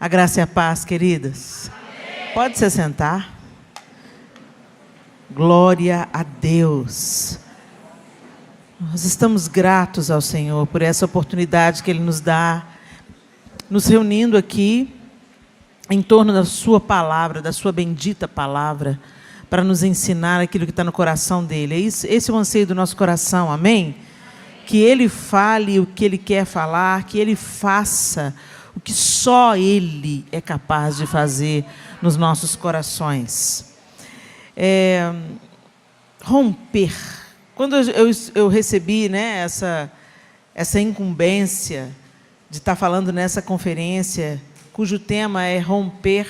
A graça e a paz, queridas. Amém. Pode se sentar. Glória a Deus. Nós estamos gratos ao Senhor por essa oportunidade que Ele nos dá, nos reunindo aqui em torno da sua palavra, da sua bendita palavra, para nos ensinar aquilo que está no coração dEle. Esse é o anseio do nosso coração, amém? Que Ele fale o que Ele quer falar, que Ele faça o que só Ele é capaz de fazer nos nossos corações. Romper. Quando eu recebi, né, essa incumbência de estar falando nessa conferência, cujo tema é romper,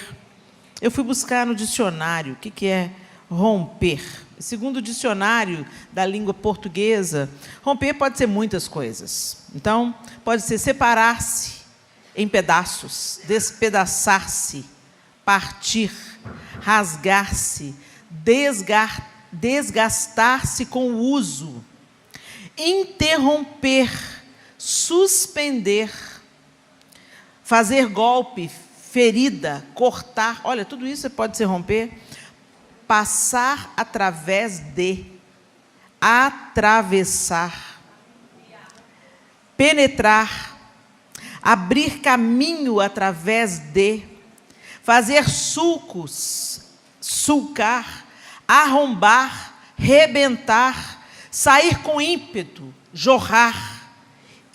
eu fui buscar no dicionário o que é romper. Segundo o dicionário da língua portuguesa, romper pode ser muitas coisas. Então, pode ser separar-se em pedaços, despedaçar-se, partir, rasgar-se, desgastar-se com o uso, interromper, suspender, fazer golpe, ferida, cortar. Olha, tudo isso pode ser romper. Passar através de, atravessar, penetrar, abrir caminho através de, fazer sulcos, sulcar, arrombar, rebentar, sair com ímpeto, jorrar,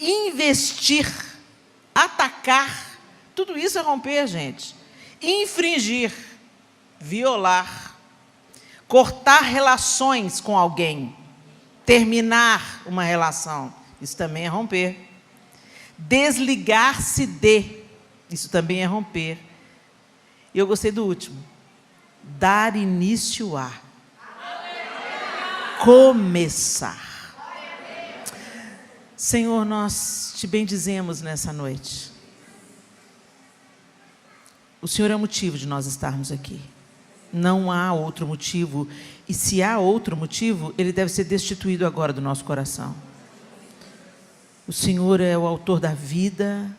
investir, atacar. Tudo isso é romper, gente. Infringir, violar, cortar relações com alguém, terminar uma relação, isso também é romper. Desligar-se de, isso também é romper. E eu gostei do último. Dar início a. Começar. Senhor, nós te bendizemos nessa noite. O Senhor é o motivo de nós estarmos aqui. Não há outro motivo. E se há outro motivo, ele deve ser destituído agora do nosso coração. O Senhor é o autor da vida,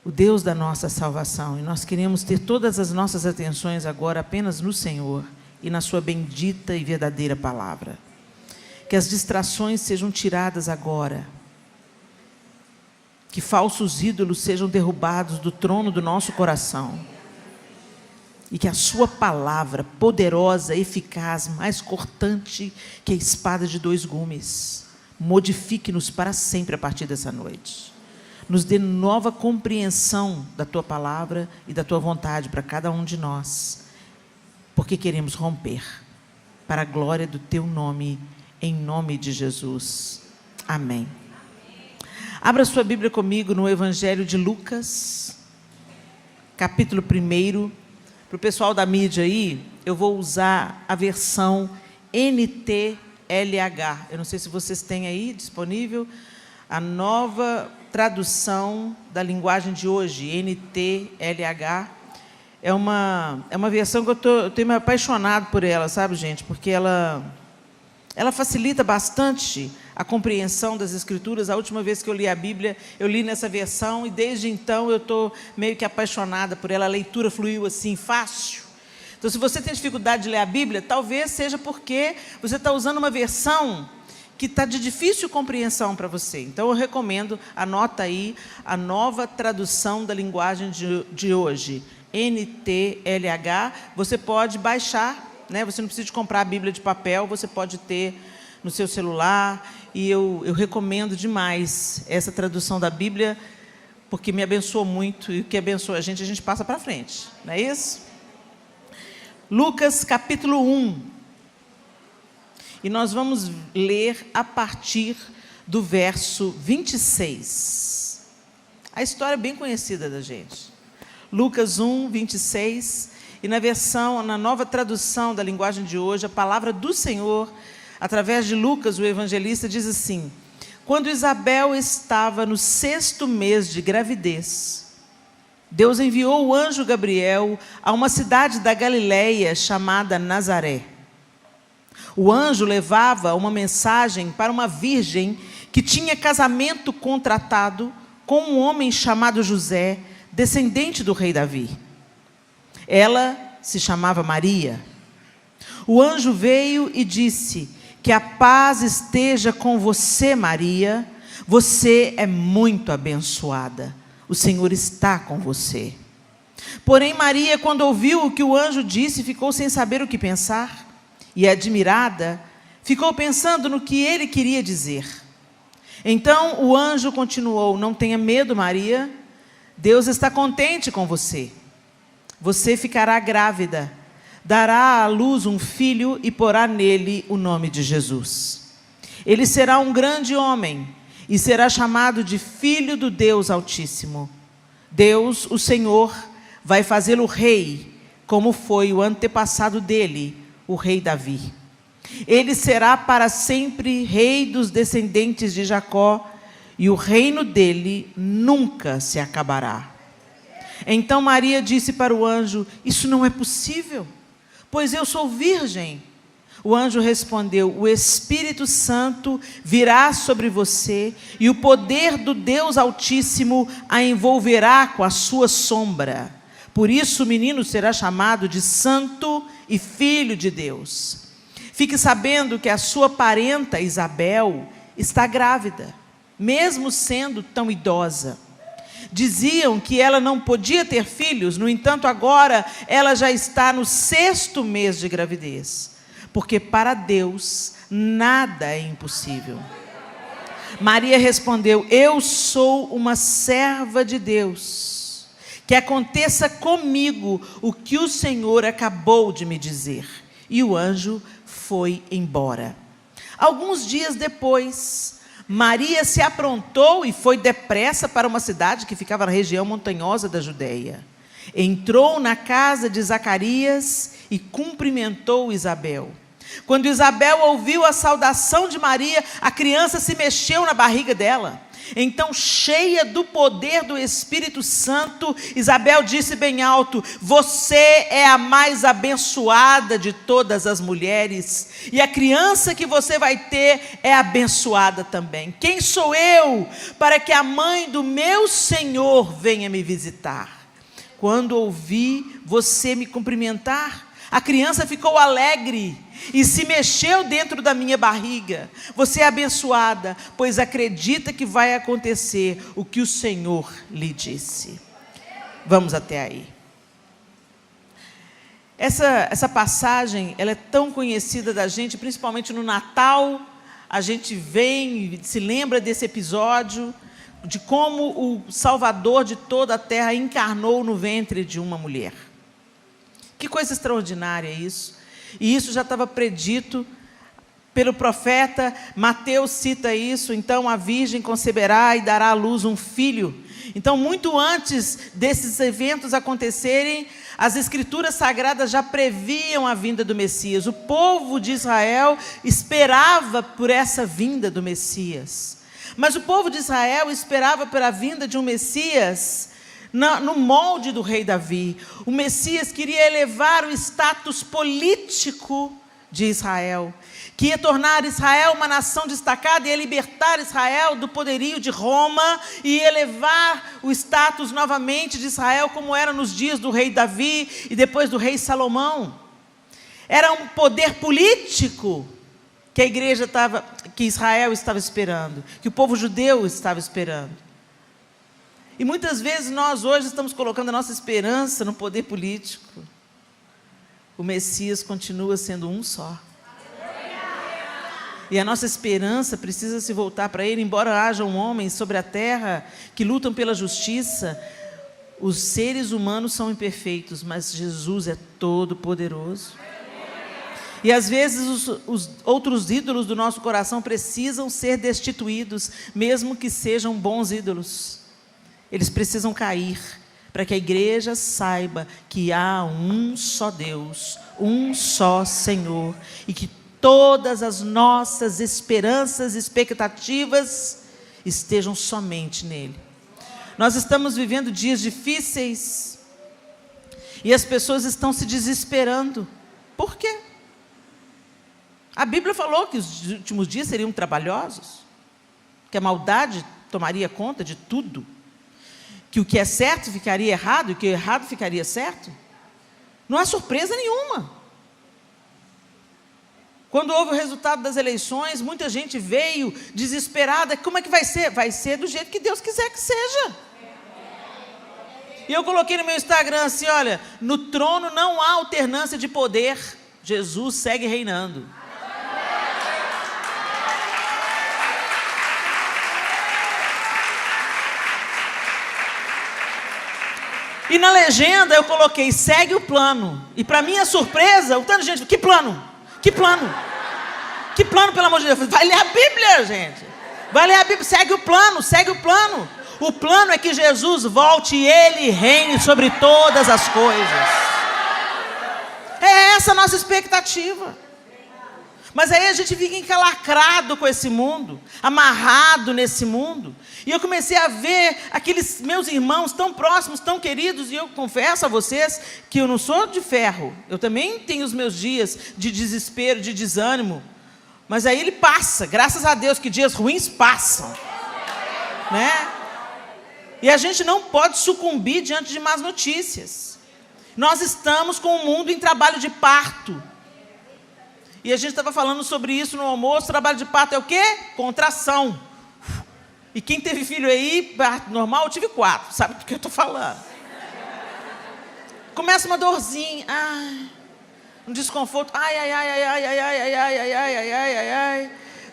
o Deus da nossa salvação. E nós queremos ter todas as nossas atenções agora apenas no Senhor e na sua bendita e verdadeira palavra. Que as distrações sejam tiradas agora. Que falsos ídolos sejam derrubados do trono do nosso coração. E que a sua palavra poderosa, eficaz, mais cortante que a espada de dois gumes, modifique-nos para sempre a partir dessa noite. Nos dê nova compreensão da tua palavra e da tua vontade para cada um de nós, porque queremos romper para a glória do teu nome, em nome de Jesus. Amém. Abra sua Bíblia comigo no Evangelho de Lucas, capítulo 1. Para o pessoal da mídia aí, eu vou usar a versão NTLH. Eu não sei se vocês têm aí disponível a nova tradução da linguagem de hoje, NTLH. É uma versão que eu tenho me apaixonado por ela, sabe, gente? Porque ela facilita bastante a compreensão das Escrituras. A última vez que eu li a Bíblia, eu li nessa versão, e desde então eu estou meio que apaixonada por ela. A leitura fluiu assim, fácil. Então, se você tem dificuldade de ler a Bíblia, talvez seja porque você está usando uma versão que está de difícil compreensão para você. Então, eu recomendo, anota aí, a nova tradução da linguagem de hoje, NTLH. Você pode baixar, né? Você não precisa de comprar a Bíblia de papel, você pode ter no seu celular, e eu recomendo demais essa tradução da Bíblia, porque me abençoou muito, e o que abençoa a gente passa para frente, não é isso? Lucas capítulo 1, e nós vamos ler a partir do verso 26. A história é bem conhecida da gente. Lucas 1, 26, e na nova tradução da linguagem de hoje, a palavra do Senhor, através de Lucas, o evangelista, diz assim: quando Isabel estava no 6º mês de gravidez, Deus enviou o anjo Gabriel a uma cidade da Galileia chamada Nazaré. O anjo levava uma mensagem para uma virgem que tinha casamento contratado com um homem chamado José, descendente do rei Davi. Ela se chamava Maria. O anjo veio e disse: que a paz esteja com você, Maria. Você é muito abençoada. O Senhor está com você. Porém, Maria, quando ouviu o que o anjo disse, ficou sem saber o que pensar. E, admirada, ficou pensando no que ele queria dizer. Então o anjo continuou: não tenha medo, Maria. Deus está contente com você. Você ficará grávida, dará à luz um filho e porá nele o nome de Jesus. Ele será um grande homem e será chamado de Filho do Deus Altíssimo. Deus, o Senhor, vai fazê-lo rei, como foi o antepassado dele, o rei Davi. Ele será para sempre rei dos descendentes de Jacó, e o reino dele nunca se acabará. Então Maria disse para o anjo: isso não é possível, pois eu sou virgem. O anjo respondeu: o Espírito Santo virá sobre você, e o poder do Deus Altíssimo a envolverá com a sua sombra. Por isso o menino será chamado de Santo e Filho de Deus. Fique sabendo que a sua parenta Isabel está grávida, mesmo sendo tão idosa. Diziam que ela não podia ter filhos, no entanto agora ela já está no 6º mês de gravidez, porque para Deus nada é impossível. Maria respondeu: eu sou uma serva de Deus, que aconteça comigo o que o Senhor acabou de me dizer. E o anjo foi embora. Alguns dias depois, Maria se aprontou e foi depressa para uma cidade que ficava na região montanhosa da Judeia. Entrou na casa de Zacarias e cumprimentou Isabel. Quando Isabel ouviu a saudação de Maria, a criança se mexeu na barriga dela. Então, cheia do poder do Espírito Santo, Isabel disse bem alto: você é a mais abençoada de todas as mulheres, e a criança que você vai ter é abençoada também. Quem sou eu para que a mãe do meu Senhor venha me visitar? Quando ouvi você me cumprimentar, a criança ficou alegre e se mexeu dentro da minha barriga. Você é abençoada, pois acredita que vai acontecer o que o Senhor lhe disse. Vamos até aí. Essa passagem, ela é tão conhecida da gente, principalmente no Natal. A gente vem e se lembra desse episódio, de como o Salvador de toda a terra encarnou no ventre de uma mulher. Que coisa extraordinária isso. E isso já estava predito pelo profeta. Mateus cita isso: então a virgem conceberá e dará à luz um filho. Então, muito antes desses eventos acontecerem, as escrituras sagradas já previam a vinda do Messias. O povo de Israel esperava por essa vinda do Messias. Mas o povo de Israel esperava pela vinda de um Messias no molde do rei Davi. O Messias queria elevar o status político de Israel, que ia tornar Israel uma nação destacada, ia libertar Israel do poderio de Roma e elevar o status novamente de Israel como era nos dias do rei Davi e depois do rei Salomão. Era um poder político que a igreja que Israel estava esperando, que o povo judeu estava esperando. E muitas vezes nós hoje estamos colocando a nossa esperança no poder político. O Messias continua sendo um só. E a nossa esperança precisa se voltar para Ele. Embora hajam homens sobre a terra que lutam pela justiça, os seres humanos são imperfeitos, mas Jesus é todo poderoso. E às vezes os outros ídolos do nosso coração precisam ser destituídos, mesmo que sejam bons ídolos. Eles precisam cair, para que a igreja saiba que há um só Deus, um só Senhor, e que todas as nossas esperanças e expectativas estejam somente nele. Nós estamos vivendo dias difíceis, e as pessoas estão se desesperando. Por quê? A Bíblia falou que os últimos dias seriam trabalhosos, que a maldade tomaria conta de tudo, que o que é certo ficaria errado e o que é errado ficaria certo? Não há surpresa nenhuma. Quando houve o resultado das eleições, muita gente veio desesperada. Como é que vai ser? Vai ser do jeito que Deus quiser que seja. E eu coloquei no meu Instagram assim, olha, no trono não há alternância de poder, Jesus segue reinando. E na legenda eu coloquei, segue o plano. E para minha surpresa, o tanto de gente, que plano? Que plano? Que plano, pelo amor de Deus? Vai ler a Bíblia, gente. Vai ler a Bíblia, segue o plano, segue o plano. O plano é que Jesus volte e Ele reine sobre todas as coisas. É essa a nossa expectativa. Mas aí a gente fica encalacrado com esse mundo, amarrado nesse mundo. E eu comecei a ver aqueles meus irmãos tão próximos, tão queridos, e eu confesso a vocês que eu não sou de ferro. Eu também tenho os meus dias de desespero, de desânimo. Mas aí ele passa, graças a Deus que dias ruins passam. Né? E a gente não pode sucumbir diante de más notícias. Nós estamos com o mundo em trabalho de parto. E a gente estava falando sobre isso no almoço. Trabalho de parto é o quê? Contração. E quem teve filho aí, parto normal, eu tive 4. Sabe do que eu estou falando? Começa uma dorzinha. Um desconforto.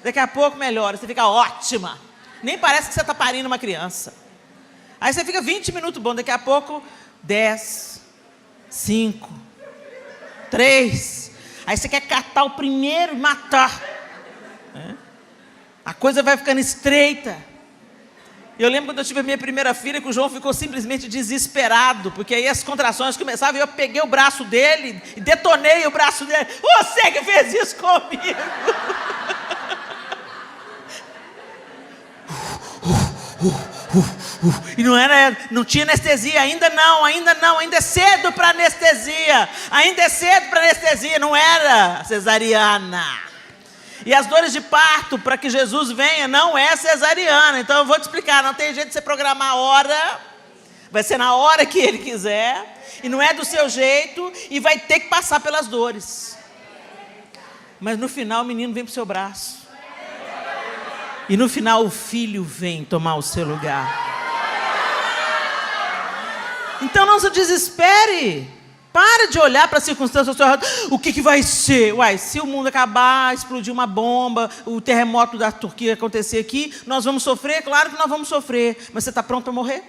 Daqui a pouco melhora. Você fica ótima. Nem parece que você está parindo uma criança. Aí você fica 20 minutos bom, daqui a pouco 10, 5, 3. Aí você quer catar o primeiro e matar. A coisa vai ficando estreita. Eu lembro quando eu tive a minha primeira filha, que o João ficou simplesmente desesperado, porque aí as contrações começavam e eu peguei o braço dele e detonei o braço dele. Você que fez isso comigo. E não tinha anestesia, ainda não, ainda é cedo para anestesia, não era cesariana. E as dores de parto, para que Jesus venha, não é cesariana. Então eu vou te explicar, não tem jeito de você programar a hora, vai ser na hora que Ele quiser, e não é do seu jeito, e vai ter que passar pelas dores. Mas no final o menino vem para o seu braço. E no final o filho vem tomar o seu lugar. Então não se desespere. Para de olhar para as circunstâncias ao seu redor. O que vai ser? Uai, se o mundo acabar, explodir uma bomba, o terremoto da Turquia acontecer aqui, nós vamos sofrer? Claro que nós vamos sofrer. Mas você está pronto para morrer?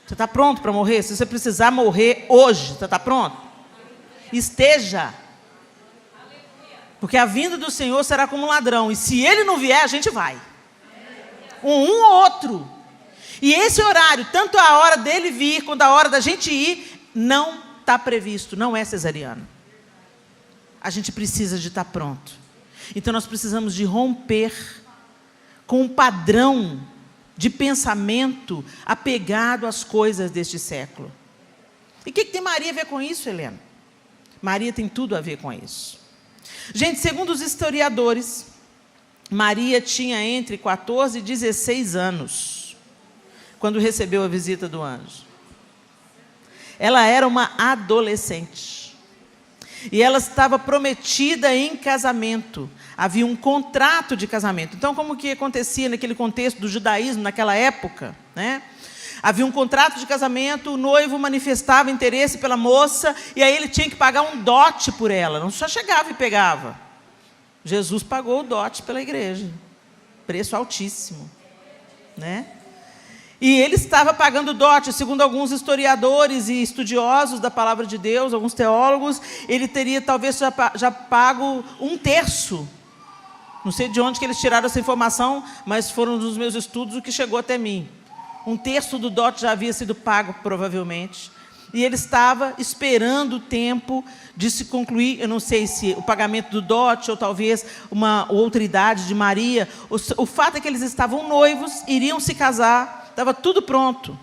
Você está pronto para morrer? Se você precisar morrer hoje, você está pronto? Esteja. Porque a vinda do Senhor será como um ladrão. E se Ele não vier, a gente vai. Um ou outro. E esse horário, tanto a hora dele vir, quanto a hora da gente ir, não está previsto, não é cesariano. A gente precisa de estar pronto. Então nós precisamos de romper com um padrão de pensamento apegado às coisas deste século. E o que tem Maria a ver com isso, Helena? Maria tem tudo a ver com isso. Gente, segundo os historiadores, Maria tinha entre 14 e 16 anos, quando recebeu a visita do anjo. Ela era uma adolescente. E ela estava prometida em casamento. Havia um contrato de casamento. Então, como que acontecia naquele contexto do judaísmo, naquela época, né? Havia um contrato de casamento, o noivo manifestava interesse pela moça, e aí ele tinha que pagar um dote por ela. Não só chegava e pegava. Jesus pagou o dote pela igreja. Preço altíssimo, né? E ele estava pagando dote, segundo alguns historiadores e estudiosos da palavra de Deus, alguns teólogos, ele teria talvez já pago 1/3. Não sei de onde que eles tiraram essa informação, mas foram dos meus estudos o que chegou até mim. 1/3 do dote já havia sido pago, provavelmente. E ele estava esperando o tempo de se concluir, eu não sei se o pagamento do dote, ou talvez uma outra idade de Maria. O fato é que eles estavam noivos, iriam se casar, estava tudo pronto.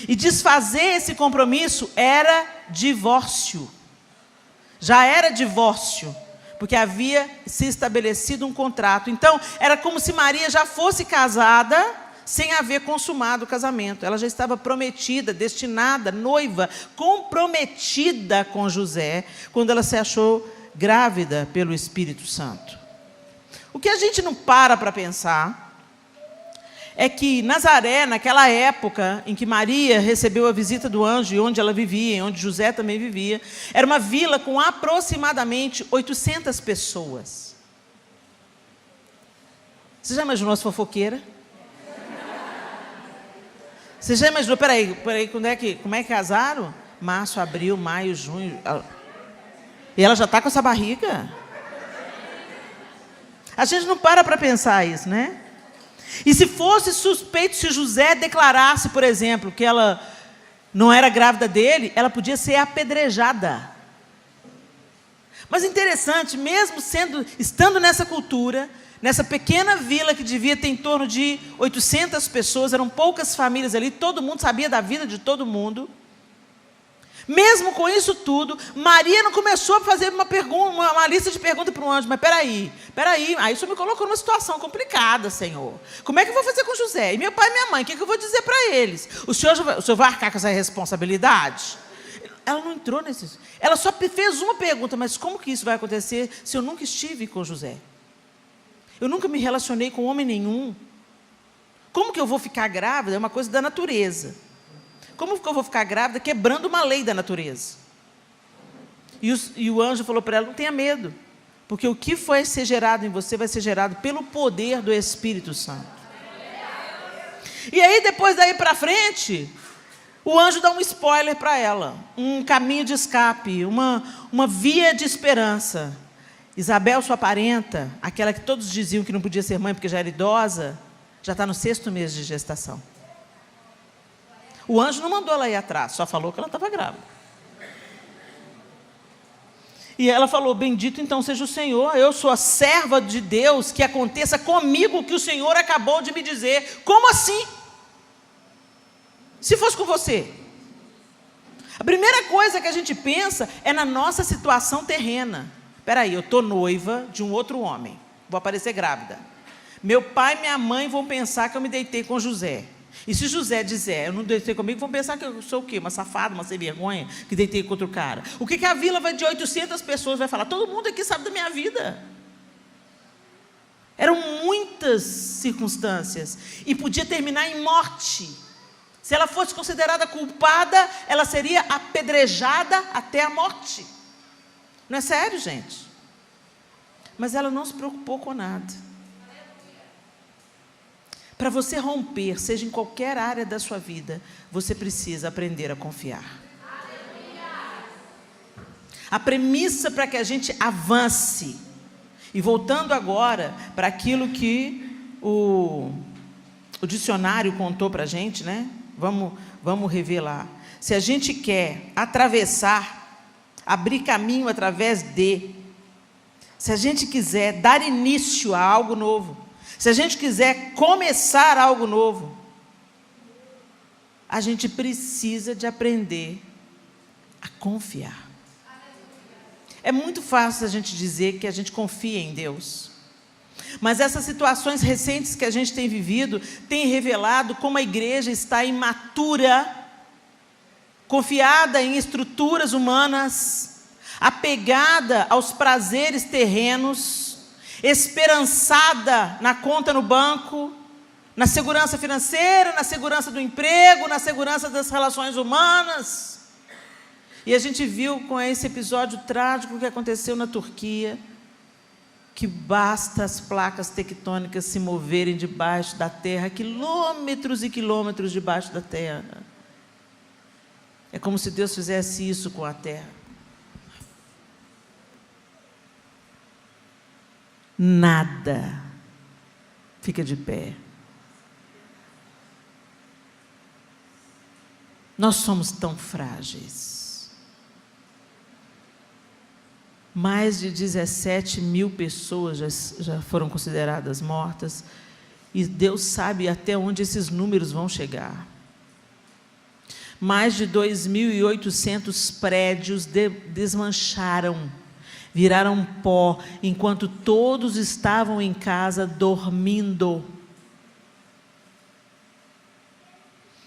E desfazer esse compromisso era divórcio. Já era divórcio. porque havia se estabelecido um contrato. Então, era como se Maria já fosse casada, sem haver consumado o casamento. Ela já estava prometida, destinada, noiva, comprometida com José, quando ela se achou grávida pelo Espírito Santo. O que a gente não para pensar é que Nazaré, naquela época em que Maria recebeu a visita do anjo, e onde ela vivia, e onde José também vivia, era uma vila com aproximadamente 800 pessoas. Você já imaginou as fofoqueiras? Você já imaginou, peraí, como é que casaram? Março, abril, maio, junho. E ela já está com essa barriga? A gente não para pensar isso, né? E se fosse suspeito, se José declarasse, por exemplo, que ela não era grávida dele, ela podia ser apedrejada. Mas interessante, mesmo estando nessa cultura, nessa pequena vila que devia ter em torno de 800 pessoas, eram poucas famílias ali, todo mundo sabia da vida de todo mundo. Mesmo com isso tudo, Maria não começou a fazer uma lista de perguntas para o anjo. Mas peraí, aí isso me colocou numa situação complicada, Senhor. Como é que eu vou fazer com José? E meu pai e minha mãe, o que eu vou dizer para eles? O senhor vai arcar com essa responsabilidade? Ela não entrou nesse... Ela só fez uma pergunta, mas como que isso vai acontecer se eu nunca estive com José? Eu nunca me relacionei com homem nenhum. Como que eu vou ficar grávida? É uma coisa da natureza. Como que eu vou ficar grávida quebrando uma lei da natureza? E o anjo falou para ela, não tenha medo, porque o que foi ser gerado em você vai ser gerado pelo poder do Espírito Santo. E aí, depois daí para frente, o anjo dá um spoiler para ela, um caminho de escape, uma via de esperança. Isabel, sua parenta, aquela que todos diziam que não podia ser mãe porque já era idosa, já está no 6º mês de gestação. O anjo não mandou ela ir atrás, só falou que ela estava grávida. E ela falou, bendito então seja o Senhor, eu sou a serva de Deus, que aconteça comigo o que o Senhor acabou de me dizer. Como assim? Se fosse com você? A primeira coisa que a gente pensa é na nossa situação terrena. Espera aí, eu estou noiva de um outro homem, vou aparecer grávida. Meu pai e minha mãe vão pensar que eu me deitei com José. E se José dizer, eu não deitei comigo, vão pensar que eu sou o quê? Uma safada, uma sem vergonha, que deitei com outro cara. O que a vila de 800 pessoas vai falar? Todo mundo aqui sabe da minha vida. Eram muitas circunstâncias. E podia terminar em morte. Se ela fosse considerada culpada, ela seria apedrejada até a morte. Não é sério, gente? Mas ela não se preocupou com nada. Para você romper, seja em qualquer área da sua vida, você precisa aprender a confiar. A premissa para que a gente avance, e voltando agora para aquilo que o dicionário contou para a gente, né? Vamos revelar. Se a gente quer atravessar, abrir caminho através se a gente quiser dar início a algo novo, se a gente quiser começar algo novo, a gente precisa de aprender a confiar. É muito fácil a gente dizer que a gente confia em Deus. Mas essas situações recentes que a gente tem vivido, têm revelado como a igreja está imatura, confiada em estruturas humanas, apegada aos prazeres terrenos, esperançada na conta no banco, na segurança financeira, na segurança do emprego, na segurança das relações humanas. E a gente viu com esse episódio trágico que aconteceu na Turquia, que basta as placas tectônicas se moverem debaixo da terra, quilômetros e quilômetros debaixo da terra. É como se Deus fizesse isso com a terra. Nada fica de pé. Nós somos tão frágeis. Mais de 17 mil pessoas já foram consideradas mortas, e Deus sabe até onde esses números vão chegar. Mais de 2.800 prédios desmancharam. viraram pó, enquanto todos estavam em casa dormindo.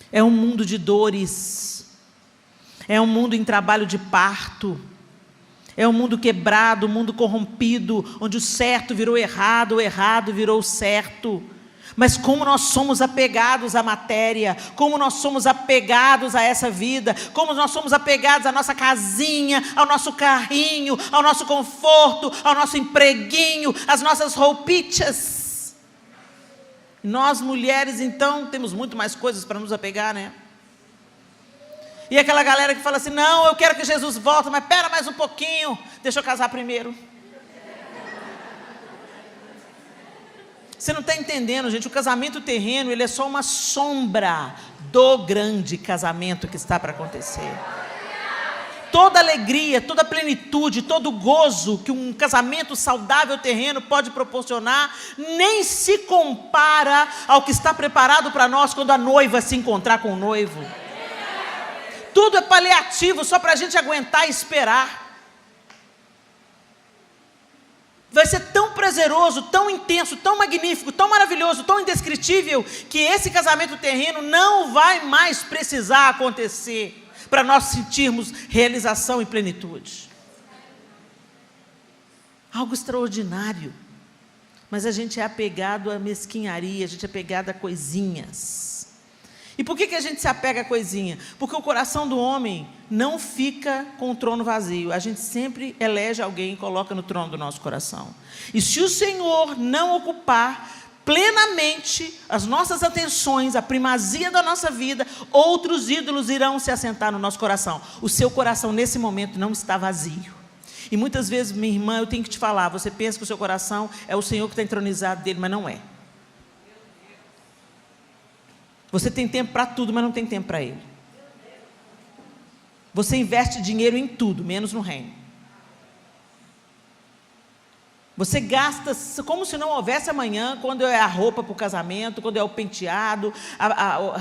É um mundo de dores, é um mundo em trabalho de parto, é um mundo quebrado, um mundo corrompido, onde o certo virou errado, o errado virou certo. Mas como nós somos apegados à matéria, como nós somos apegados a essa vida, como nós somos apegados à nossa casinha, ao nosso carrinho, ao nosso conforto, ao nosso empreguinho, às nossas roupitas. Nós mulheres, então, temos muito mais coisas para nos apegar, né? E aquela galera que fala assim, não, eu quero que Jesus volte, mas espera mais um pouquinho, deixa eu casar primeiro. Você não está entendendo, gente, o casamento terreno, ele é só uma sombra do grande casamento que está para acontecer. Toda alegria, toda plenitude, todo gozo que um casamento saudável terreno pode proporcionar, nem se compara ao que está preparado para nós quando a noiva se encontrar com o noivo. Tudo é paliativo, só para a gente aguentar e esperar. Vai ser tão prazeroso, tão intenso, tão magnífico, tão maravilhoso, tão indescritível, que esse casamento terreno não vai mais precisar acontecer para nós sentirmos realização e plenitude. Algo extraordinário. Mas a gente é apegado à mesquinharia, a gente é apegado a coisinhas. E por que a gente se apega a coisinha? Porque o coração do homem não fica com o trono vazio. A gente sempre elege alguém e coloca no trono do nosso coração. E se o Senhor não ocupar plenamente as nossas atenções, a primazia da nossa vida, outros ídolos irão se assentar no nosso coração. O seu coração nesse momento não está vazio. E muitas vezes, minha irmã, eu tenho que te falar, você pensa que o seu coração é o Senhor que está entronizado dele, mas não é. Você tem tempo para tudo, mas não tem tempo para ele. Você investe dinheiro em tudo, menos no reino. Você gasta como se não houvesse amanhã, quando é a roupa para o casamento, quando é o penteado,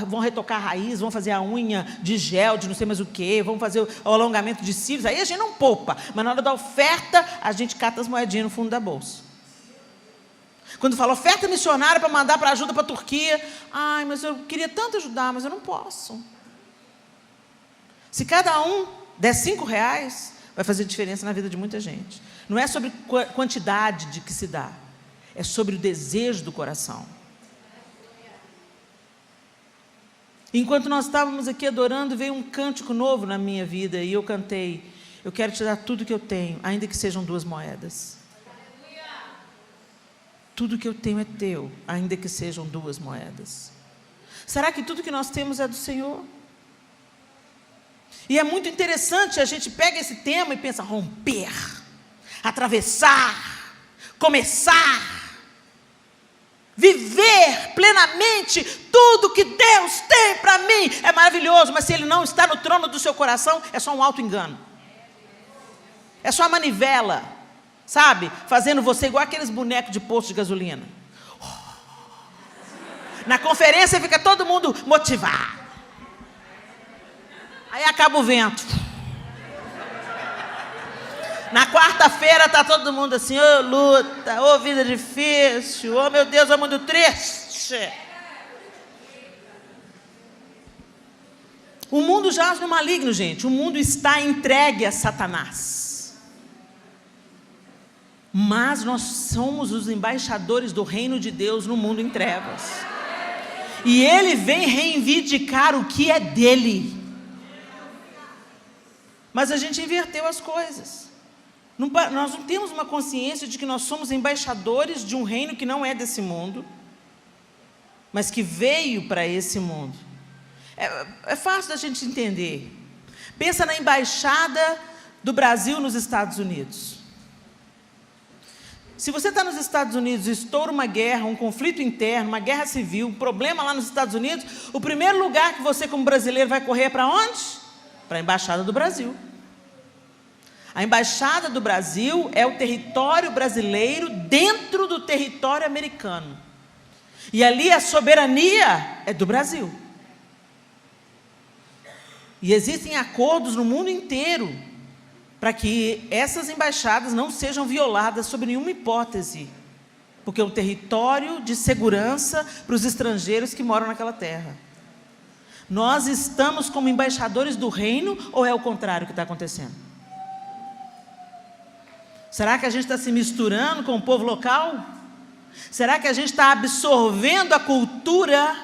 vão retocar a raiz, vão fazer a unha de gel, de não sei mais o que, vão fazer o alongamento de cílios, aí a gente não poupa, mas na hora da oferta, a gente cata as moedinhas no fundo da bolsa. Quando fala oferta missionária para mandar para ajuda para a Turquia, ai, mas eu queria tanto ajudar, mas eu não posso. Se cada um der R$5, vai fazer diferença na vida de muita gente. Não é sobre quantidade de que se dá, é sobre o desejo do coração. Enquanto nós estávamos aqui adorando, veio um cântico novo na minha vida, e eu cantei, eu quero te dar tudo que eu tenho, ainda que sejam 2 moedas. Tudo que eu tenho é teu, ainda que sejam 2 moedas. Será que tudo que nós temos é do Senhor? E é muito interessante, a gente pega esse tema e pensa, romper, atravessar, começar, viver plenamente tudo que Deus tem para mim. É maravilhoso, mas se Ele não está no trono do seu coração, é só um auto-engano. É só a manivela, sabe? Fazendo você igual aqueles bonecos de posto de gasolina. Na conferência fica todo mundo motivado. Aí acaba o vento. Na quarta-feira está todo mundo assim, ô luta, ô vida difícil, ô meu Deus, é muito triste. O mundo jaz no maligno, gente. O mundo está entregue a Satanás. Mas nós somos os embaixadores do reino de Deus no mundo em trevas. E Ele vem reivindicar o que é dele. Mas a gente inverteu as coisas. Nós não temos uma consciência de que nós somos embaixadores de um reino que não é desse mundo, mas que veio para esse mundo. É fácil da gente entender. Pensa na embaixada do Brasil nos Estados Unidos. Se você está nos Estados Unidos e estoura uma guerra, um conflito interno, uma guerra civil, um problema lá nos Estados Unidos, o primeiro lugar que você como brasileiro vai correr é para onde? Para a Embaixada do Brasil. A Embaixada do Brasil é o território brasileiro dentro do território americano. E ali a soberania é do Brasil. E existem acordos no mundo inteiro para que essas embaixadas não sejam violadas sob nenhuma hipótese, porque é um território de segurança para os estrangeiros que moram naquela terra. Nós estamos como embaixadores do reino, ou é o contrário que está acontecendo? Será que a gente está se misturando com o povo local? Será que a gente está absorvendo a cultura,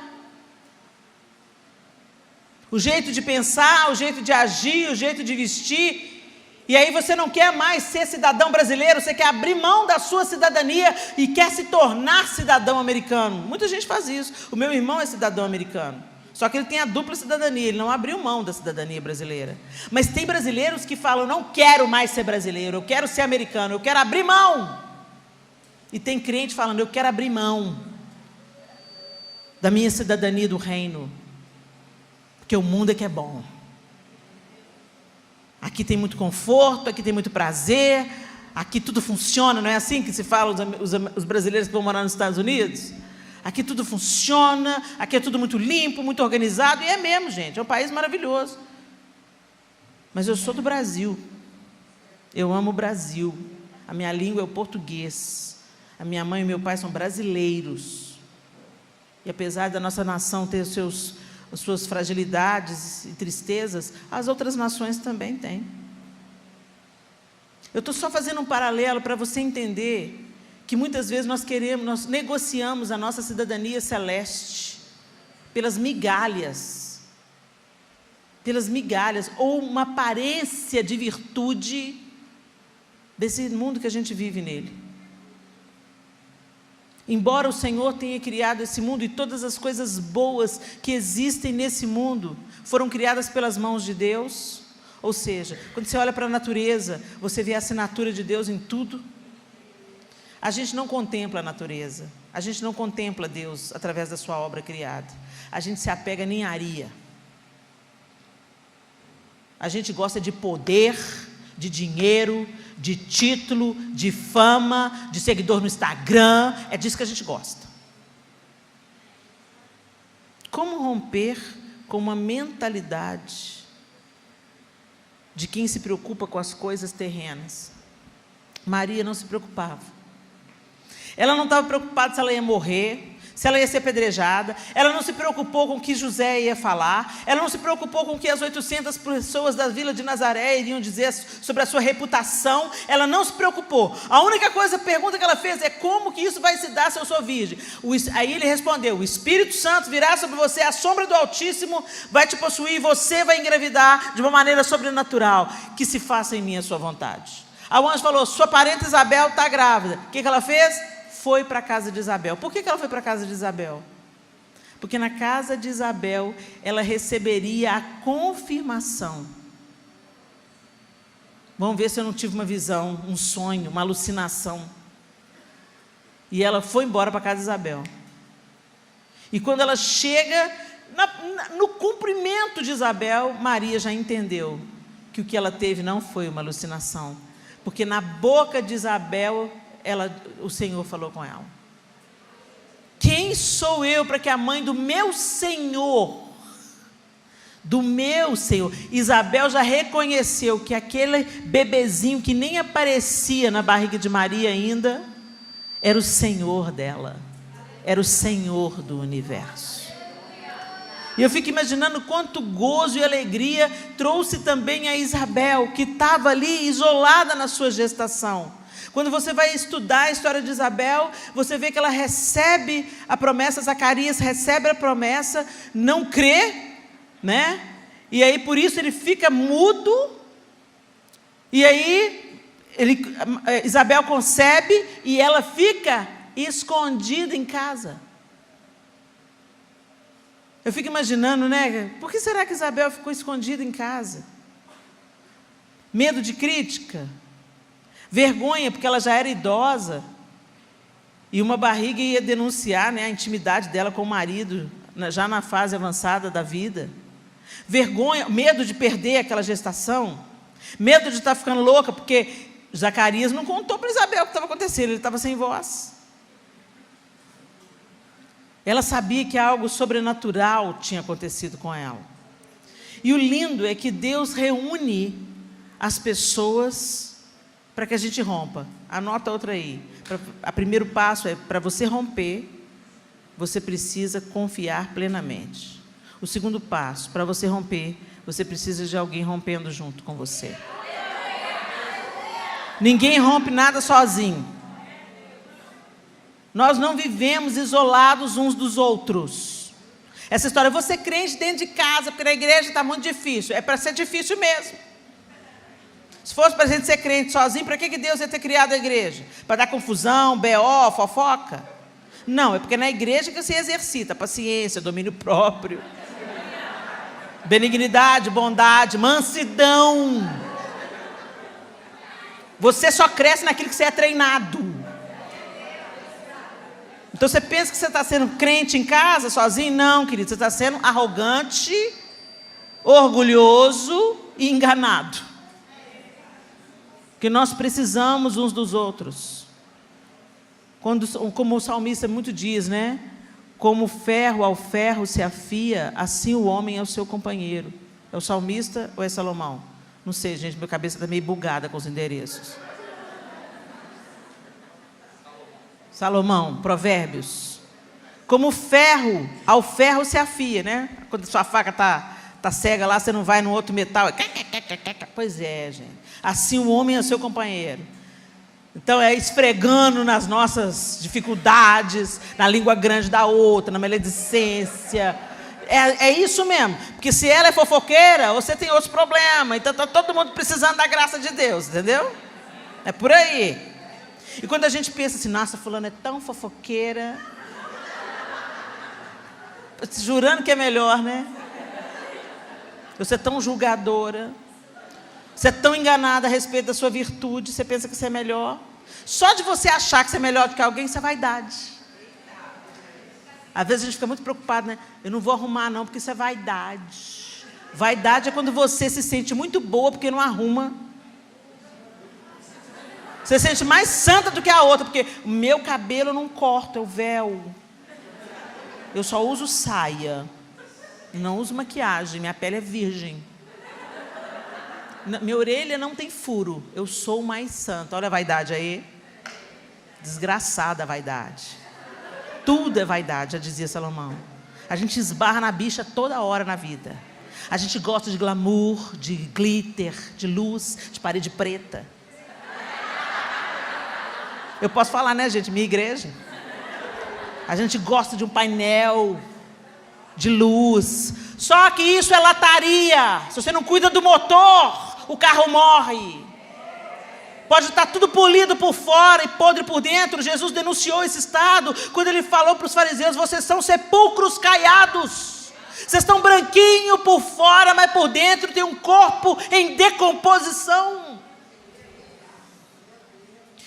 o jeito de pensar, o jeito de agir, o jeito de vestir? E aí você não quer mais ser cidadão brasileiro, você quer abrir mão da sua cidadania e quer se tornar cidadão americano. Muita gente faz isso. O meu irmão é cidadão americano, só que ele tem a dupla cidadania, ele não abriu mão da cidadania brasileira. Mas tem brasileiros que falam, não quero mais ser brasileiro, eu quero ser americano, eu quero abrir mão. E tem crente falando, eu quero abrir mão da minha cidadania do reino, porque o mundo é que é bom. Aqui tem muito conforto, aqui tem muito prazer, aqui tudo funciona, não é assim que se fala os brasileiros que vão morar nos Estados Unidos? Aqui tudo funciona, aqui é tudo muito limpo, muito organizado, e é mesmo, gente, é um país maravilhoso. Mas eu sou do Brasil, eu amo o Brasil, a minha língua é o português, a minha mãe e meu pai são brasileiros, e apesar da nossa nação ter as suas fragilidades e tristezas, as outras nações também têm. Eu estou só fazendo um paralelo para você entender que muitas vezes nós negociamos a nossa cidadania celeste pelas migalhas, ou uma aparência de virtude desse mundo que a gente vive nele. Embora o Senhor tenha criado esse mundo e todas as coisas boas que existem nesse mundo foram criadas pelas mãos de Deus, ou seja, quando você olha para a natureza, você vê a assinatura de Deus em tudo. A gente não contempla a natureza, a gente não contempla Deus através da sua obra criada, a gente se apega à ninharia. A gente gosta de poder, de dinheiro, de título, de fama, de seguidor no Instagram, é disso que a gente gosta. Como romper com uma mentalidade de quem se preocupa com as coisas terrenas? Maria não se preocupava. Ela não estava preocupada se ela ia morrer, se ela ia ser apedrejada, ela não se preocupou com o que José ia falar, ela não se preocupou com o que as 800 pessoas da vila de Nazaré iriam dizer sobre a sua reputação, ela não se preocupou. A única pergunta que ela fez é como que isso vai se dar se eu sou virgem? Aí ele respondeu, o Espírito Santo virá sobre você, a sombra do Altíssimo vai te possuir e você vai engravidar de uma maneira sobrenatural, que se faça em mim a sua vontade. Aí o anjo falou, sua parente Isabel está grávida. O que ela fez? Foi para a casa de Isabel. Por que ela foi para a casa de Isabel? Porque na casa de Isabel, ela receberia a confirmação. Vamos ver se eu não tive uma visão, um sonho, uma alucinação. E ela foi embora para a casa de Isabel. E quando ela chega, no cumprimento de Isabel, Maria já entendeu que o que ela teve não foi uma alucinação. Porque na boca de Isabel, o Senhor falou com ela. Quem sou eu para que a mãe do meu Senhor, Isabel já reconheceu que aquele bebezinho que nem aparecia na barriga de Maria ainda, era o Senhor dela, era o Senhor do universo. E eu fico imaginando quanto gozo e alegria trouxe também a Isabel, que estava ali isolada na sua gestação. Quando você vai estudar a história de Isabel, você vê que ela recebe a promessa, Zacarias recebe a promessa, não crê, né? E aí por isso ele fica mudo, e aí Isabel concebe e ela fica escondida em casa. Eu fico imaginando, né? Por que será que Isabel ficou escondida em casa? Medo de crítica? Vergonha, porque ela já era idosa, e uma barriga ia denunciar, né, a intimidade dela com o marido, já na fase avançada da vida. Vergonha, medo de perder aquela gestação, medo de estar ficando louca, porque Zacarias não contou para Isabel o que estava acontecendo, ele estava sem voz. Ela sabia que algo sobrenatural tinha acontecido com ela. E o lindo é que Deus reúne as pessoas para que a gente rompa. Anota outra aí. O primeiro passo é, para você romper, você precisa confiar plenamente. O segundo passo, para você romper, você precisa de alguém rompendo junto com você. Ninguém rompe nada sozinho. Nós não vivemos isolados uns dos outros. Essa história, eu vou ser crente dentro de casa, porque na igreja está muito difícil. É para ser difícil mesmo. Se fosse para a gente ser crente sozinho, para que Deus ia ter criado a igreja? Para dar confusão, BO, fofoca? Não, é porque na igreja que se exercita paciência, domínio próprio, benignidade, bondade, mansidão. Você só cresce naquilo que você é treinado. Então você pensa que você está sendo crente em casa, sozinho? Não, querido, você está sendo arrogante, orgulhoso e enganado. Porque nós precisamos uns dos outros. Como o salmista muito diz, né? Como ferro ao ferro se afia, assim o homem é o seu companheiro. É o salmista ou é Salomão? Não sei, gente, minha cabeça está meio bugada com os endereços. Salomão, Provérbios. Como ferro ao ferro se afia, né? Quando sua faca tá cega lá, você não vai no outro metal. Pois é, gente. Assim o homem é o seu companheiro. Então é esfregando nas nossas dificuldades, na língua grande da outra, na maledicência. É isso mesmo. Porque se ela é fofoqueira, você tem outros problemas. Então está todo mundo precisando da graça de Deus, entendeu? É por aí. E quando a gente pensa assim, nossa, fulano é tão fofoqueira, jurando que é melhor, né? Você é tão julgadora, você é tão enganada a respeito da sua virtude, você pensa que você é melhor. Só de você achar que você é melhor do que alguém, isso é vaidade. Às vezes a gente fica muito preocupado, né? Eu não vou arrumar não, porque isso é vaidade. Vaidade é quando você se sente muito boa porque não arruma. Você se sente mais santa do que a outra, porque o meu cabelo eu não corto, eu véu. Eu só uso saia. Não uso maquiagem, minha pele é virgem. Minha orelha não tem furo, eu sou mais santa. Olha a vaidade aí. Desgraçada a vaidade. Tudo é vaidade, já dizia Salomão. A gente esbarra na bicha toda hora na vida. A gente gosta de glamour, de glitter, de luz, de parede preta. Eu posso falar, né, gente? Minha igreja. A gente gosta de um painel de luz. Só que isso é lataria. Se você não cuida do motor, o carro morre. Pode estar tudo polido por fora e podre por dentro. Jesus denunciou esse estado quando ele falou para os fariseus: vocês são sepulcros caiados. Vocês estão branquinho por fora, mas por dentro tem um corpo em decomposição.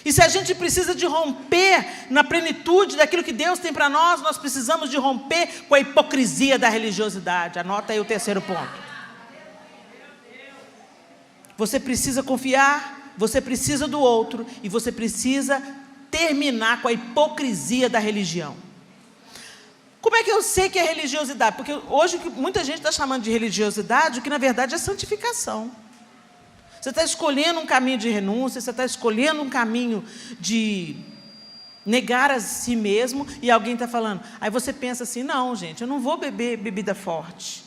E se a gente precisa de romper na plenitude daquilo que Deus tem para nós, nós precisamos de romper com a hipocrisia da religiosidade. Anota aí o terceiro ponto. Você precisa confiar, você precisa do outro e você precisa terminar com a hipocrisia da religião. Como é que eu sei que é religiosidade? Porque hoje muita gente está chamando de religiosidade, o que na verdade é santificação. Você está escolhendo um caminho de renúncia, você está escolhendo um caminho de negar a si mesmo, e alguém está falando. Aí você pensa assim, não, gente, eu não vou beber bebida forte.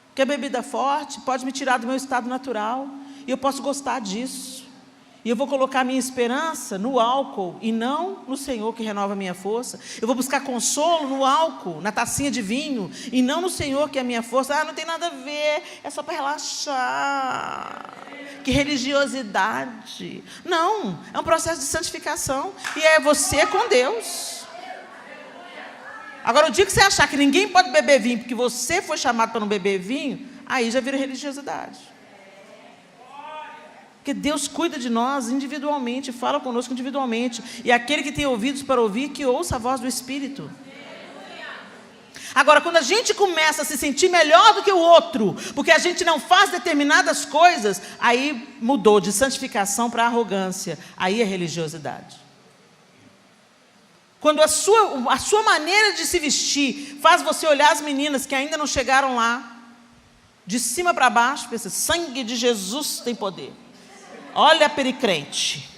Porque a bebida forte pode me tirar do meu estado natural, e eu posso gostar disso. E eu vou colocar a minha esperança no álcool, e não no Senhor que renova a minha força. Eu vou buscar consolo no álcool, na tacinha de vinho, e não no Senhor que é a minha força. Ah, não tem nada a ver, é só para relaxar. Que religiosidade. Não, é um processo de santificação. E é você com Deus. Agora, o dia que você achar que ninguém pode beber vinho, porque você foi chamado para não beber vinho, aí já vira religiosidade. Porque Deus cuida de nós individualmente, fala conosco individualmente. E aquele que tem ouvidos para ouvir, que ouça a voz do Espírito. Agora, quando a gente começa a se sentir melhor do que o outro, porque a gente não faz determinadas coisas, aí mudou de santificação para arrogância. Aí é religiosidade. Quando a sua maneira de se vestir faz você olhar as meninas que ainda não chegaram lá, de cima para baixo, pensa, sangue de Jesus tem poder. Olha a pericrente.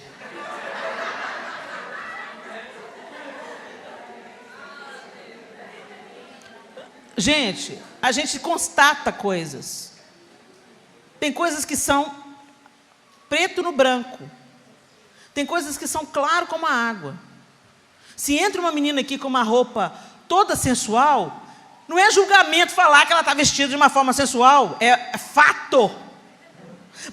Gente, a gente constata coisas. Tem coisas que são preto no branco. Tem coisas que são claro como a água. Se entra uma menina aqui com uma roupa toda sensual, não é julgamento falar que ela está vestida de uma forma sensual, é fato.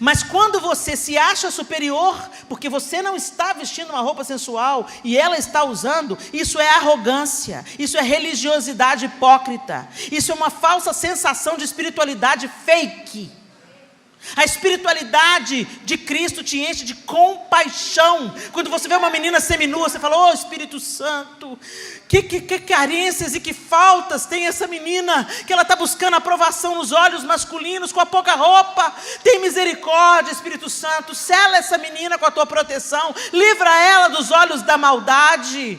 Mas quando você se acha superior, porque você não está vestindo uma roupa sensual e ela está usando, isso é arrogância, isso é religiosidade hipócrita, isso é uma falsa sensação de espiritualidade fake. A espiritualidade de Cristo te enche de compaixão. Quando você vê uma menina seminua, você fala: oh Espírito Santo, que carências e que faltas tem essa menina, que ela está buscando aprovação nos olhos masculinos com a pouca roupa. Tem misericórdia, Espírito Santo, sela essa menina com a tua proteção, livra ela dos olhos da maldade.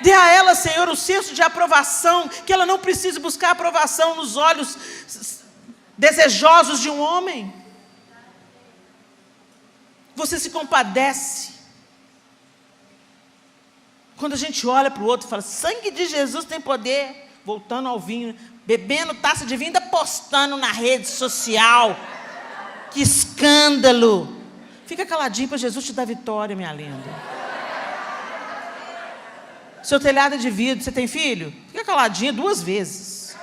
Dê a ela, Senhor, o senso de aprovação, que ela não precise buscar aprovação nos olhos desejosos de um homem. Você se compadece quando a gente olha para o outro e fala: sangue de Jesus tem poder. Voltando ao vinho, bebendo taça de vinho, ainda postando na rede social. Que escândalo. Fica caladinho para Jesus te dar vitória, minha linda. Seu telhado é de vidro. Você tem filho? Fica caladinha 2 vezes.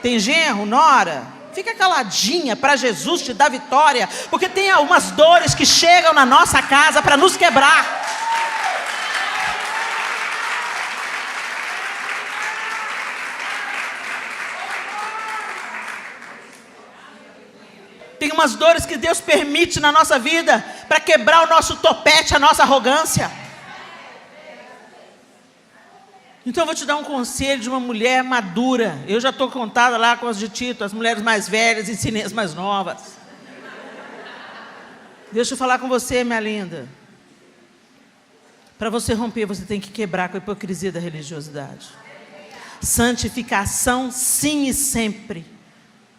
Tem genro, nora? Fica caladinha para Jesus te dar vitória, porque tem algumas dores que chegam na nossa casa para nos quebrar. Tem umas dores que Deus permite na nossa vida para quebrar o nosso topete, a nossa arrogância. Então eu vou te dar um conselho de uma mulher madura. Eu já estou contada lá com as de Tito, as mulheres mais velhas, ensinei as mais novas. Deixa eu falar com você, minha linda. Para você romper, você tem que quebrar com a hipocrisia da religiosidade. Santificação, sim e sempre.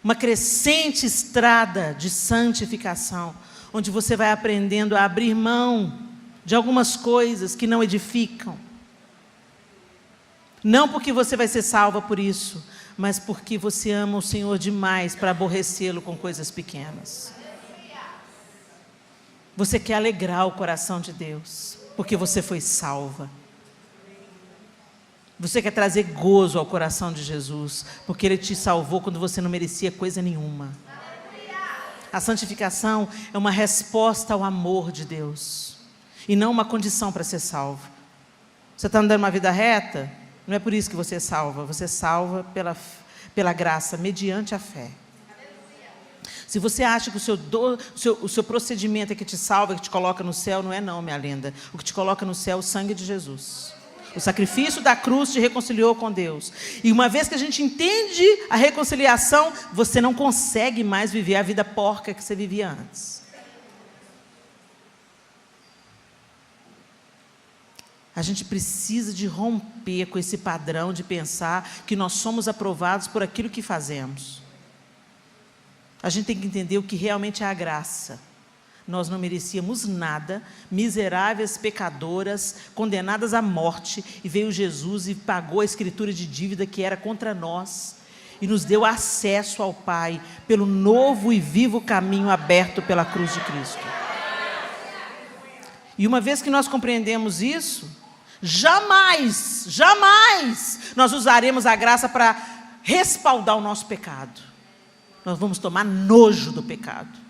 Uma crescente estrada de santificação, onde você vai aprendendo a abrir mão de algumas coisas que não edificam. Não porque você vai ser salva por isso, mas porque você ama o Senhor demais para aborrecê-lo com coisas pequenas. Você quer alegrar o coração de Deus, porque você foi salva. Você quer trazer gozo ao coração de Jesus, porque Ele te salvou quando você não merecia coisa nenhuma. A santificação é uma resposta ao amor de Deus, e não uma condição para ser salvo. Você está andando uma vida reta? Não é por isso que você é salva. Você é salva pela graça, mediante a fé. Se você acha que o seu procedimento é que te salva, que te coloca no céu, não é não, minha linda. O que te coloca no céu é o sangue de Jesus. O sacrifício da cruz te reconciliou com Deus. E uma vez que a gente entende a reconciliação, você não consegue mais viver a vida porca que você vivia antes. A gente precisa de romper com esse padrão de pensar que nós somos aprovados por aquilo que fazemos. A gente tem que entender o que realmente é a graça. Nós não merecíamos nada, miseráveis pecadoras, condenadas à morte, e veio Jesus e pagou a escritura de dívida que era contra nós, e nos deu acesso ao Pai, pelo novo e vivo caminho aberto pela cruz de Cristo. E uma vez que nós compreendemos isso, jamais nós usaremos a graça para respaldar o nosso pecado. Nós vamos tomar nojo do pecado.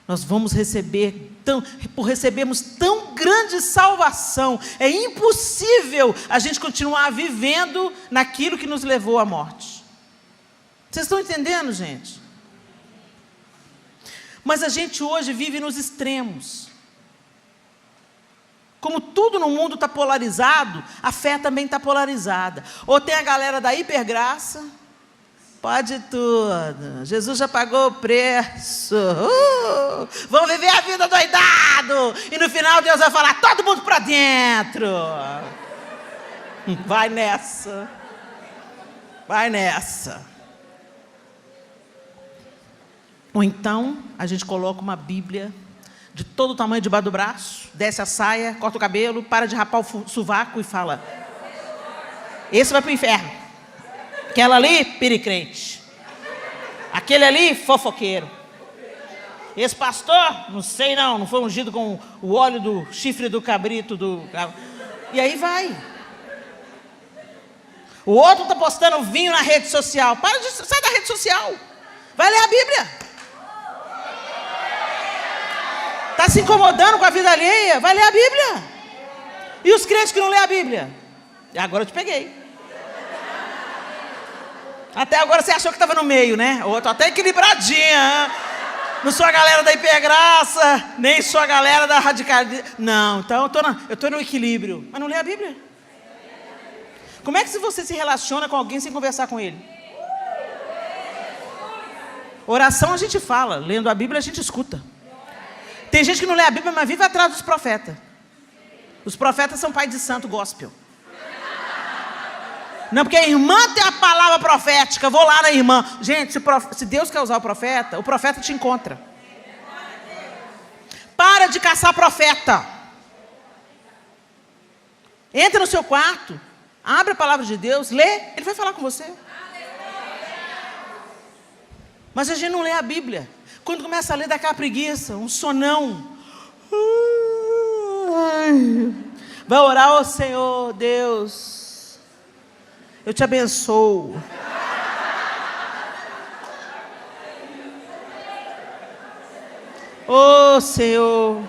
Nós vamos por recebermos tão grande salvação, é impossível a gente continuar vivendo naquilo que nos levou à morte. Vocês estão entendendo, gente? Mas a gente hoje vive nos extremos. Como tudo no mundo está polarizado, a fé também está polarizada. Ou tem a galera da hipergraça, pode tudo, Jesus já pagou o preço, vamos viver a vida doidado, e no final Deus vai falar, todo mundo para dentro, vai nessa, ou então a gente coloca uma Bíblia de todo o tamanho debaixo do braço, desce a saia, corta o cabelo, para de rapar o sovaco e fala: esse vai para o inferno. Aquela ali, piricrente. Aquele ali, fofoqueiro. Esse pastor, não sei não foi ungido com o óleo do chifre do cabrito. E aí vai. O outro está postando vinho na rede social. Sai da rede social. Vai ler a Bíblia. Está se incomodando com a vida alheia? Vai ler a Bíblia. E os crentes que não lêem a Bíblia? Agora eu te peguei. Até agora você achou que estava no meio, né? Eu estou até equilibradinha. Não sou a galera da hipergraça, nem sou a galera da radicalidade. Não, então eu estou no equilíbrio. Mas não lê a Bíblia. Como é que você se relaciona com alguém sem conversar com ele? Oração a gente fala, lendo a Bíblia a gente escuta. Tem gente que não lê a Bíblia, mas vive atrás dos profetas. Os profetas são pai de santo gospel. Não, porque a irmã tem a palavra profética, vou lá na irmã. Gente, se Deus quer usar o profeta te encontra. Para de caçar profeta. Entra no seu quarto, abre a palavra de Deus, lê, ele vai falar com você. Mas a gente não lê a Bíblia. Quando começa a ler, dá aquela preguiça, um sonão. Vai orar ao Senhor, Deus. Eu te abençoo. Ô Senhor.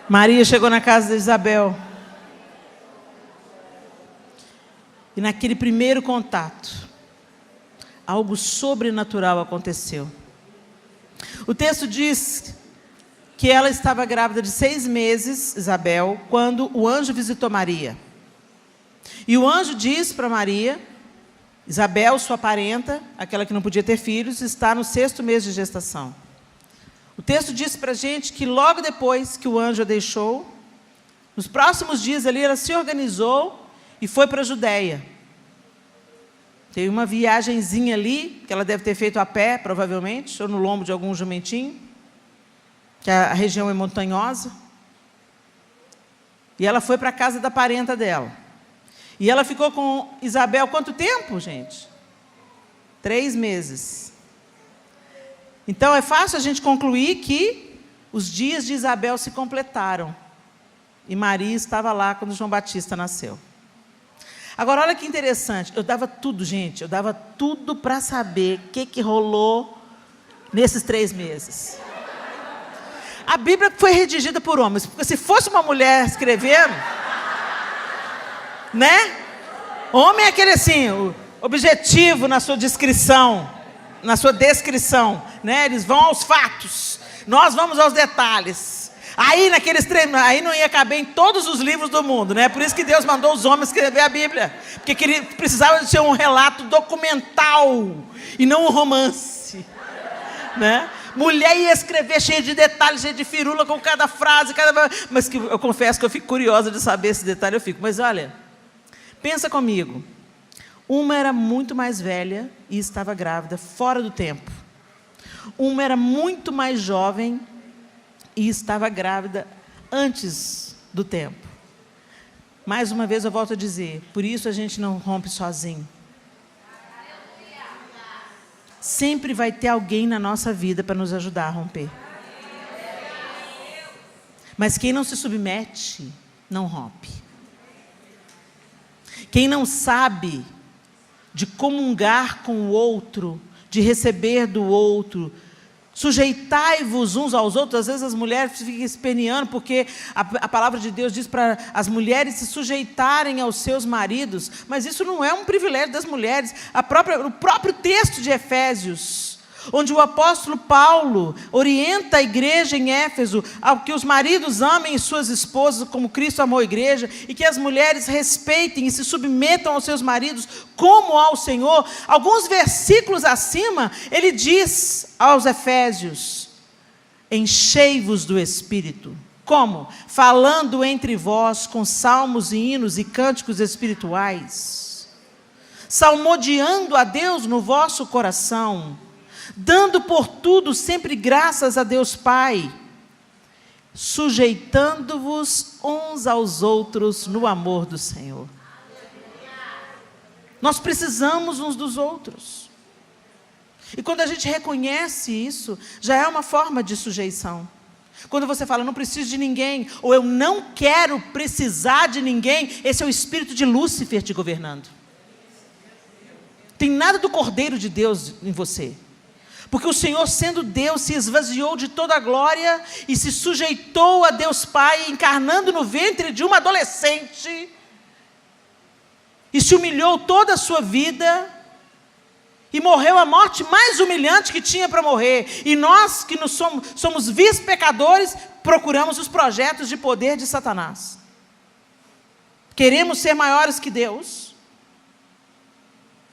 Maria chegou na casa de Isabel. E naquele primeiro contato, algo sobrenatural aconteceu. O texto diz que ela estava grávida de 6 meses, Isabel, quando o anjo visitou Maria. E o anjo diz para Maria: Isabel, sua parenta, aquela que não podia ter filhos, está no 6º mês de gestação. O texto diz para a gente que logo depois que o anjo a deixou, nos próximos dias ali, ela se organizou e foi para a Judéia. Tem uma viagenzinha ali, que ela deve ter feito a pé, provavelmente, ou no lombo de algum jumentinho, que a região é montanhosa. E ela foi para a casa da parenta dela. E ela ficou com Isabel quanto tempo, gente? 3 meses. Então é fácil a gente concluir que os dias de Isabel se completaram. E Maria estava lá quando João Batista nasceu. Agora, olha que interessante, eu dava tudo, gente, eu dava tudo para saber o que rolou nesses 3 meses. A Bíblia foi redigida por homens, porque se fosse uma mulher escrevendo, né? Homem é aquele assim, o objetivo na sua descrição, né? Eles vão aos fatos, nós vamos aos detalhes. Aí naqueles 3, aí não ia caber em todos os livros do mundo, né? Por isso que Deus mandou os homens escrever a Bíblia, porque precisava de ser um relato documental e não um romance, né? Mulher ia escrever cheia de detalhes, cheia de firula com cada frase, mas que eu confesso que eu fico curiosa de saber esse detalhe, mas olha, pensa comigo, uma era muito mais velha e estava grávida fora do tempo, uma era muito mais jovem e estava grávida antes do tempo. Mais uma vez eu volto a dizer, por isso a gente não rompe sozinho. Sempre vai ter alguém na nossa vida para nos ajudar a romper. Mas quem não se submete, não rompe. Quem não sabe de comungar com o outro, de receber do outro, sujeitai-vos uns aos outros. Às vezes as mulheres ficam esperneando, porque a palavra de Deus diz para as mulheres se sujeitarem aos seus maridos, mas isso não é um privilégio das mulheres. O próprio texto de Efésios, onde o apóstolo Paulo orienta a igreja em Éfeso a que os maridos amem suas esposas como Cristo amou a igreja, e que as mulheres respeitem e se submetam aos seus maridos como ao Senhor. Alguns versículos acima, ele diz aos Efésios: enchei-vos do Espírito. Como? Falando entre vós com salmos e hinos e cânticos espirituais, salmodiando a Deus no vosso coração, dando por tudo sempre graças a Deus Pai, sujeitando-vos uns aos outros no amor do Senhor. Nós precisamos uns dos outros. E quando a gente reconhece isso, já é uma forma de sujeição. Quando você fala, não preciso de ninguém, ou eu não quero precisar de ninguém, esse é o espírito de Lúcifer te governando. Tem nada do Cordeiro de Deus em você. Porque o Senhor, sendo Deus, se esvaziou de toda a glória e se sujeitou a Deus Pai, encarnando no ventre de uma adolescente, e se humilhou toda a sua vida, e morreu a morte mais humilhante que tinha para morrer. E nós, que somos vice-pecadores, procuramos os projetos de poder de Satanás. Queremos ser maiores que Deus.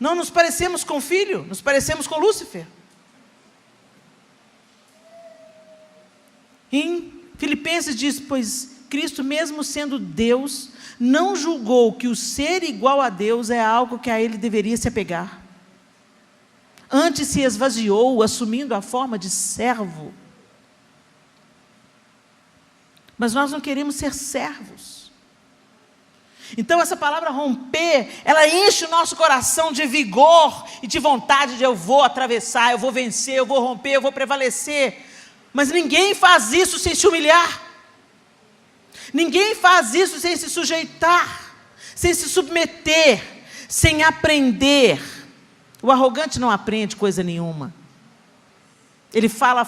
Não nos parecemos com o Filho, nos parecemos com Lúcifer. Em Filipenses diz, pois Cristo, mesmo sendo Deus, não julgou que o ser igual a Deus é algo que a Ele deveria se apegar. Antes se esvaziou, assumindo a forma de servo. Mas nós não queremos ser servos. Então essa palavra romper, ela enche o nosso coração de vigor e de vontade de eu vou atravessar, eu vou vencer, eu vou romper, eu vou prevalecer. Mas ninguém faz isso sem se humilhar. Ninguém faz isso sem se sujeitar, sem se submeter, sem aprender. O arrogante não aprende coisa nenhuma. Ele fala,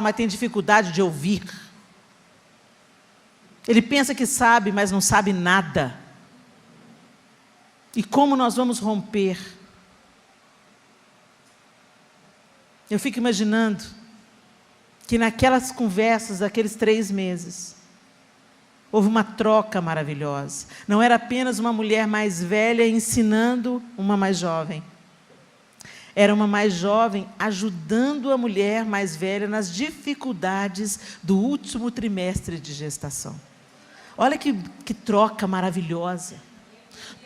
mas tem dificuldade de ouvir. Ele pensa que sabe, mas não sabe nada. E como nós vamos romper? Eu fico imaginando que naquelas conversas, daqueles 3 meses, houve uma troca maravilhosa. Não era apenas uma mulher mais velha ensinando uma mais jovem. Era uma mais jovem ajudando a mulher mais velha nas dificuldades do último trimestre de gestação. Olha que troca maravilhosa.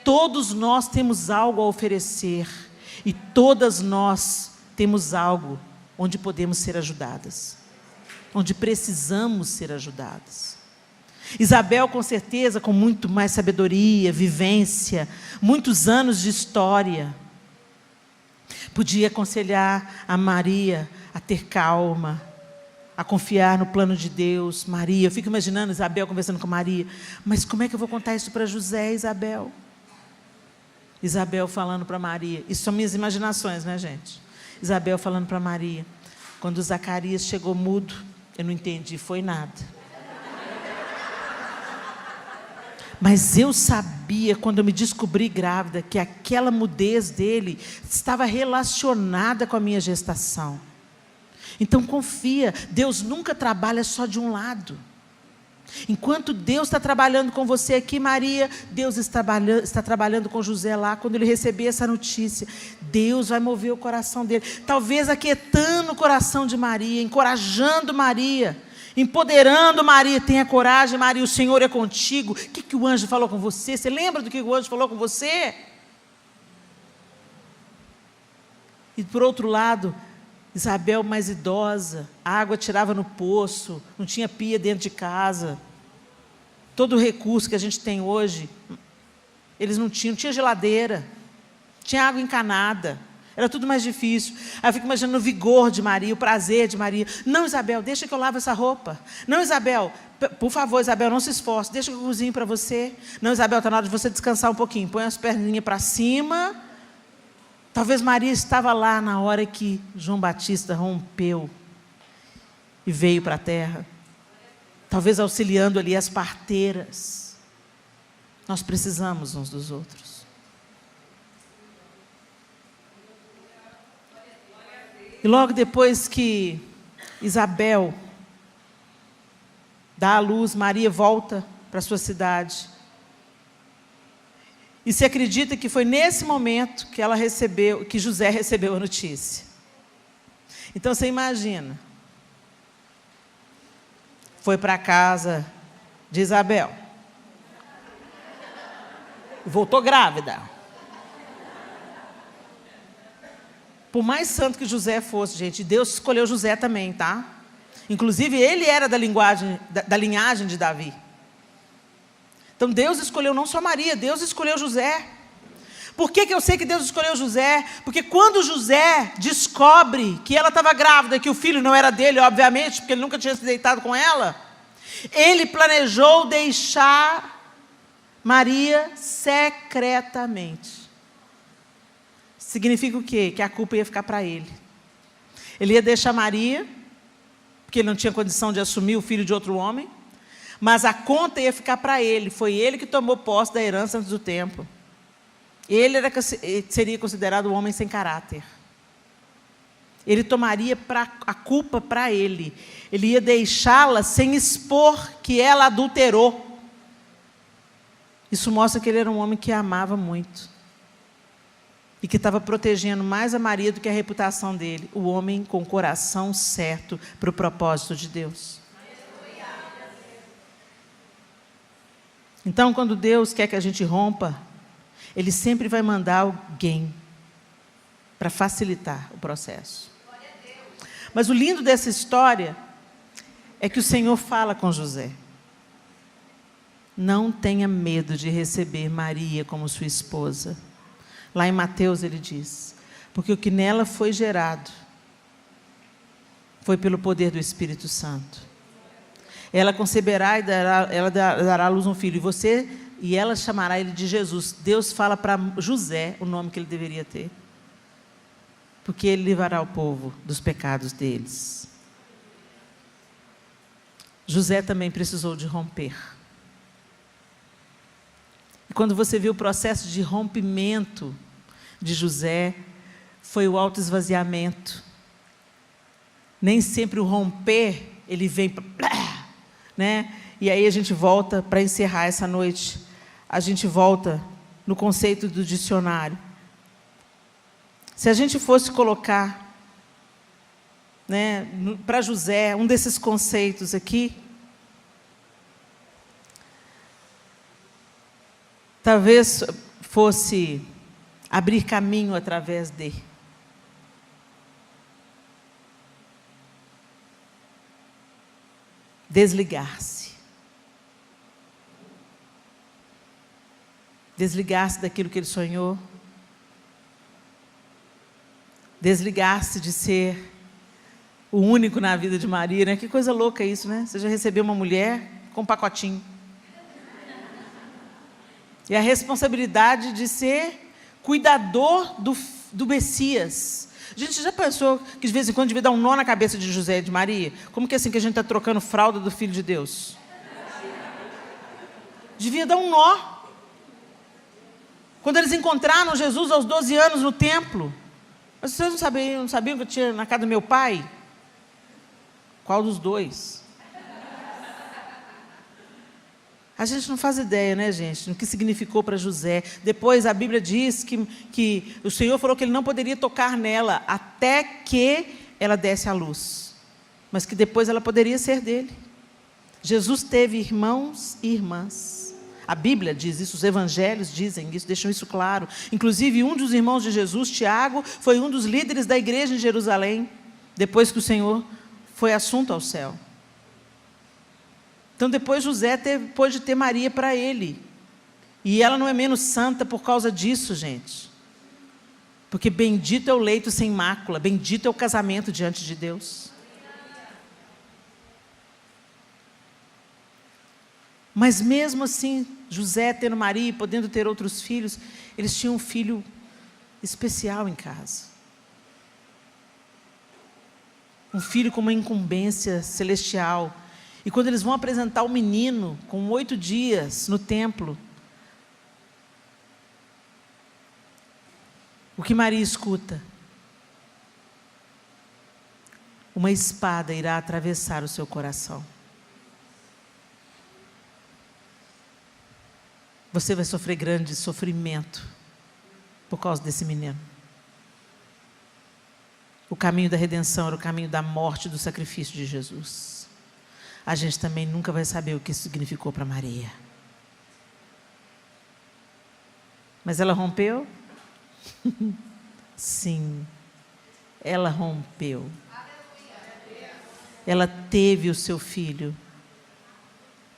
Todos nós temos algo a oferecer e todas nós temos algo onde podemos ser ajudadas, onde precisamos ser ajudadas. Isabel, com certeza, com muito mais sabedoria, vivência, muitos anos de história, podia aconselhar a Maria a ter calma, a confiar no plano de Deus. Maria, eu fico imaginando Isabel conversando com Maria, mas como é que eu vou contar isso para José, Isabel? Isabel falando para Maria, isso são minhas imaginações, né, gente? Isabel falando para Maria, quando Zacarias chegou mudo, eu não entendi, foi nada. Mas eu sabia, quando eu me descobri grávida, que aquela mudez dele estava relacionada com a minha gestação. Então confia, Deus nunca trabalha só de um lado. Enquanto Deus está trabalhando com você aqui, Maria, Deus está trabalhando com José lá, quando ele receber essa notícia. Deus vai mover o coração dele, talvez aquietando o coração de Maria, encorajando Maria, empoderando Maria. Tenha coragem, Maria, o Senhor é contigo. O que o anjo falou com você? Você lembra do que o anjo falou com você? E por outro lado, Isabel mais idosa, a água tirava no poço, não tinha pia dentro de casa. Todo o recurso que a gente tem hoje, eles não tinha geladeira, tinha água encanada. Era tudo mais difícil. Aí eu fico imaginando o vigor de Maria, o prazer de Maria. Não, Isabel, deixa que eu lavo essa roupa. Não, Isabel, por favor, Isabel, não se esforce. Deixa que eu cozinhe para você. Não, Isabel, está na hora de você descansar um pouquinho. Põe as perninhas para cima. Talvez Maria estava lá na hora que João Batista rompeu e veio para a terra. Talvez auxiliando ali as parteiras. Nós precisamos uns dos outros. E logo depois que Isabel dá à luz, Maria volta para a sua cidade. E se acredita que foi nesse momento que ela recebeu, que José recebeu a notícia. Então você imagina. foi para a casa de Isabel. Voltou grávida. Por mais santo que José fosse, gente, Deus escolheu José também, tá? Inclusive, ele era da linhagem de Davi. Então, Deus escolheu não só Maria, Deus escolheu José. Por que eu sei que Deus escolheu José? Porque quando José descobre que ela estava grávida, que o filho não era dele, obviamente, porque ele nunca tinha se deitado com ela, ele planejou deixar Maria secretamente. Significa o quê? Que a culpa ia ficar para ele. Ele ia deixar Maria, porque ele não tinha condição de assumir o filho de outro homem, mas a conta ia ficar para ele. Foi ele que tomou posse da herança antes do tempo. Ele seria considerado um homem sem caráter. Ele tomaria a culpa para ele. Ele ia deixá-la sem expor que ela adulterou. Isso mostra que ele era um homem que amava muito. E que estava protegendo mais a Maria do que a reputação dele. O homem com o coração certo para o propósito de Deus. Então, quando Deus quer que a gente rompa, Ele sempre vai mandar alguém para facilitar o processo. Mas o lindo dessa história é que o Senhor fala com José. Não tenha medo de receber Maria como sua esposa. Lá em Mateus ele diz, porque o que nela foi gerado foi pelo poder do Espírito Santo. Ela conceberá e dará à luz um filho, e ela chamará ele de Jesus. Deus fala para José o nome que ele deveria ter, porque ele livrará o povo dos pecados deles. José também precisou de romper. E quando você viu o processo de rompimento de José, foi o autoesvaziamento. Nem sempre o romper, ele vem, né? E aí a gente volta, para encerrar essa noite, a gente volta no conceito do dicionário. Se a gente fosse colocar, né, para José, um desses conceitos aqui, talvez fosse abrir caminho através de. Desligar-se. Desligar-se daquilo que ele sonhou. Desligar-se de ser o único na vida de Maria, né? Que coisa louca isso, né? Você já recebeu uma mulher com um pacotinho. E a responsabilidade de ser cuidador do Messias. A gente já pensou que de vez em quando devia dar um nó na cabeça de José e de Maria? Como que é assim que a gente está trocando fralda do Filho de Deus? Devia dar um nó. Quando eles encontraram Jesus aos 12 anos no templo. Mas vocês não sabiam que eu tinha na casa do meu pai? Qual dos dois? A gente não faz ideia, né, gente, no que significou para José. Depois a Bíblia diz que o Senhor falou que ele não poderia tocar nela até que ela desse à luz. Mas que depois ela poderia ser dele. Jesus teve irmãos e irmãs. A Bíblia diz isso, os evangelhos dizem isso, deixam isso claro. Inclusive, um dos irmãos de Jesus, Tiago, foi um dos líderes da igreja em Jerusalém, depois que o Senhor foi assunto ao céu. Então, depois José pôde ter Maria para ele. E ela não é menos santa por causa disso, gente. Porque bendito é o leito sem mácula, bendito é o casamento diante de Deus. Mas mesmo assim, José tendo Maria e podendo ter outros filhos, eles tinham um filho especial em casa. Um filho com uma incumbência celestial. E quando eles vão apresentar o menino, com 8 dias, no templo, o que Maria escuta? Uma espada irá atravessar o seu coração. Você vai sofrer grande sofrimento por causa desse menino. O caminho da redenção era o caminho da morte e do sacrifício de Jesus. a gente também nunca vai saber o que isso significou para Maria. Mas ela rompeu? Sim, ela rompeu. Ela teve o seu filho,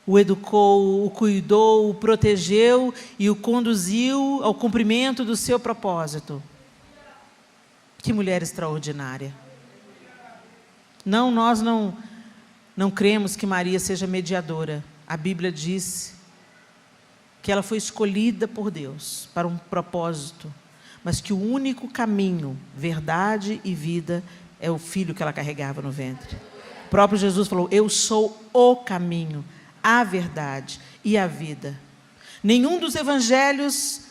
o educou, o cuidou, o protegeu e o conduziu ao cumprimento do seu propósito. Que mulher extraordinária. Não, nós não cremos que Maria seja mediadora. A Bíblia diz que ela foi escolhida por Deus para um propósito, mas que o único caminho, verdade e vida é o filho que ela carregava no ventre. O próprio Jesus falou: eu sou o caminho, a verdade e a vida. Nenhum dos evangelhos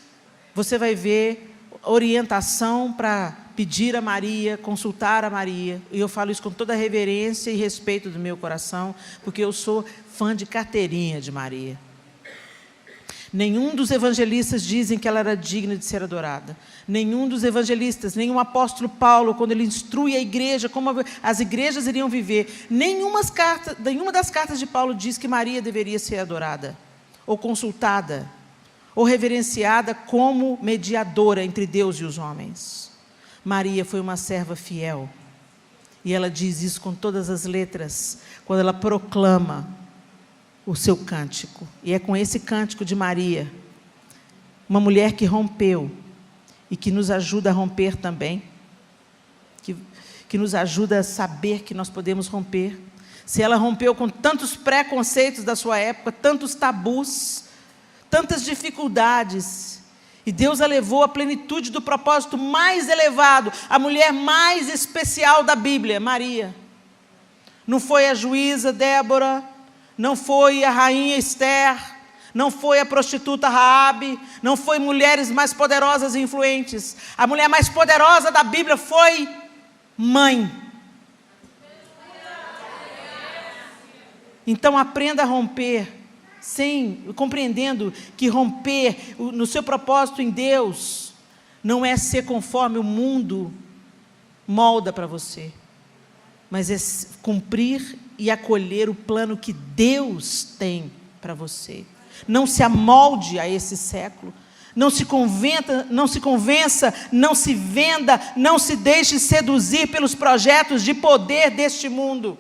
você vai ver orientação para pedir a Maria, consultar a Maria. E eu falo isso com toda a reverência e respeito do meu coração, porque eu sou fã de carteirinha de Maria. Nenhum dos evangelistas dizem que ela era digna de ser adorada. Nenhum dos evangelistas, nem o apóstolo Paulo, quando ele instrui a igreja, como as igrejas iriam viver, nenhuma das cartas de Paulo diz que Maria deveria ser adorada, ou consultada, ou reverenciada como mediadora entre Deus e os homens. Maria foi uma serva fiel. E ela diz isso com todas as letras, quando ela proclama o seu cântico. E é com esse cântico de Maria, uma mulher que rompeu, e que nos ajuda a romper também, que nos ajuda a saber que nós podemos romper. Se ela rompeu com tantos preconceitos da sua época, tantos tabus, tantas dificuldades, e Deus a levou à plenitude do propósito mais elevado, a mulher mais especial da Bíblia, Maria. Não foi a juíza Débora, não foi a rainha Esther, não foi a prostituta Raabe, não foi mulheres mais poderosas e influentes. A mulher mais poderosa da Bíblia foi mãe. Então aprenda a romper, compreendendo que romper no seu propósito em Deus não é ser conforme o mundo molda para você, mas é cumprir e acolher o plano que Deus tem para você. Não se amolde a esse século, não se convença, não se venda, não se deixe seduzir pelos projetos de poder deste mundo.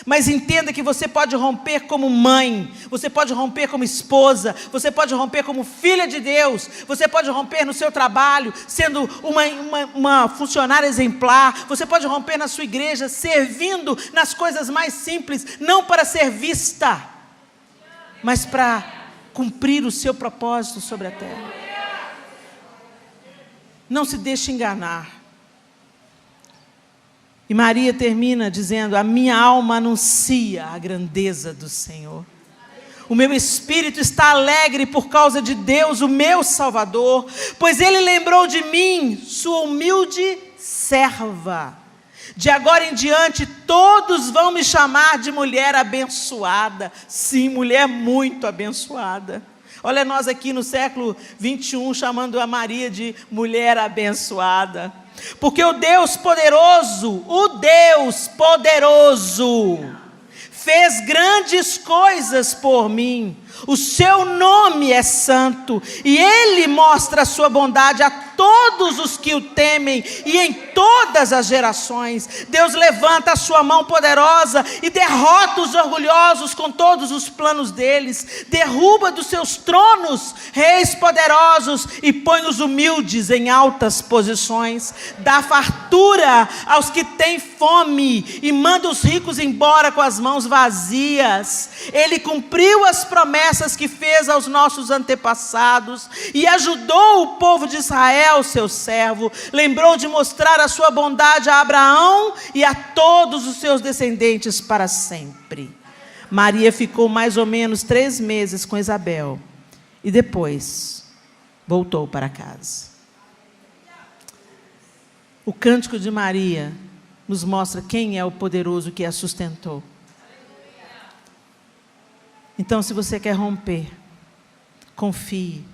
Mas entenda que você pode romper como mãe, você pode romper como esposa, você pode romper como filha de Deus, você pode romper no seu trabalho, sendo uma funcionária exemplar, você pode romper na sua igreja, servindo nas coisas mais simples, não para ser vista, mas para cumprir o seu propósito sobre a terra. Não se deixe enganar. E Maria termina dizendo: a minha alma anuncia a grandeza do Senhor. O meu espírito está alegre por causa de Deus, o meu Salvador, pois Ele lembrou de mim, sua humilde serva. De agora em diante, todos vão me chamar de mulher abençoada. Sim, mulher muito abençoada. Olha nós aqui no século 21, chamando a Maria de mulher abençoada. Porque o Deus poderoso, fez grandes coisas por mim. O seu nome é santo, e Ele mostra a sua bondade a todos os que o temem, e em todas as gerações. Deus levanta a sua mão poderosa e derrota os orgulhosos com todos os planos deles, derruba dos seus tronos reis poderosos e põe os humildes em altas posições, dá fartura aos que têm fome e manda os ricos embora com as mãos vazias. Ele cumpriu as promessas que fez aos nossos antepassados e ajudou o povo de Israel, seu servo. Lembrou de mostrar a sua bondade a Abraão e a todos os seus descendentes para sempre. Maria ficou mais ou menos 3 meses com Isabel e depois voltou para casa. O cântico de Maria nos mostra quem é o poderoso que a sustentou. Então, se você quer romper, confie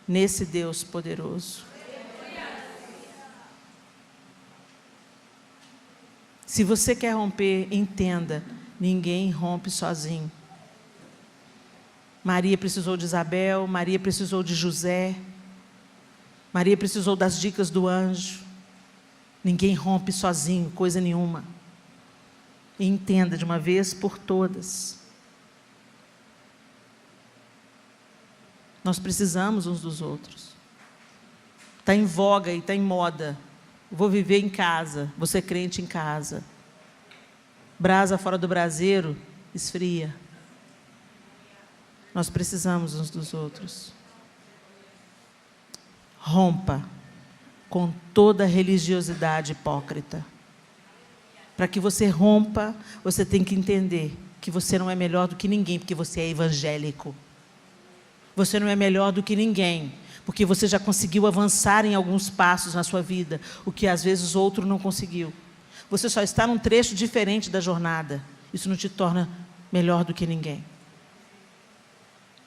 nesse Deus poderoso. Se você quer romper, entenda Ninguém rompe sozinho. Maria precisou de Isabel, Maria precisou de José, Maria precisou das dicas do anjo. Ninguém rompe sozinho, coisa nenhuma. E entenda de uma vez por todas. Nós precisamos uns dos outros. Está em voga e está em moda. Vou viver em casa, vou ser crente em casa. Brasa fora do braseiro, esfria. Nós precisamos uns dos outros. Rompa com toda religiosidade hipócrita. Para que você rompa, você tem que entender que você não é melhor do que ninguém, porque você é evangélico. Você não é melhor do que ninguém, porque você já conseguiu avançar em alguns passos na sua vida, o que às vezes outro não conseguiu. Você só está num trecho diferente da jornada. Isso não te torna melhor do que ninguém.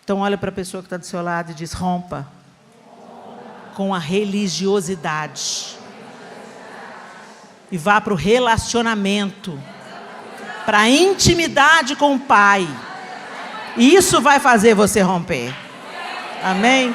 Então olha para a pessoa que está do seu lado e diz: rompa com a religiosidade. E vá para o relacionamento, para a intimidade com o Pai. E isso vai fazer você romper. Amém?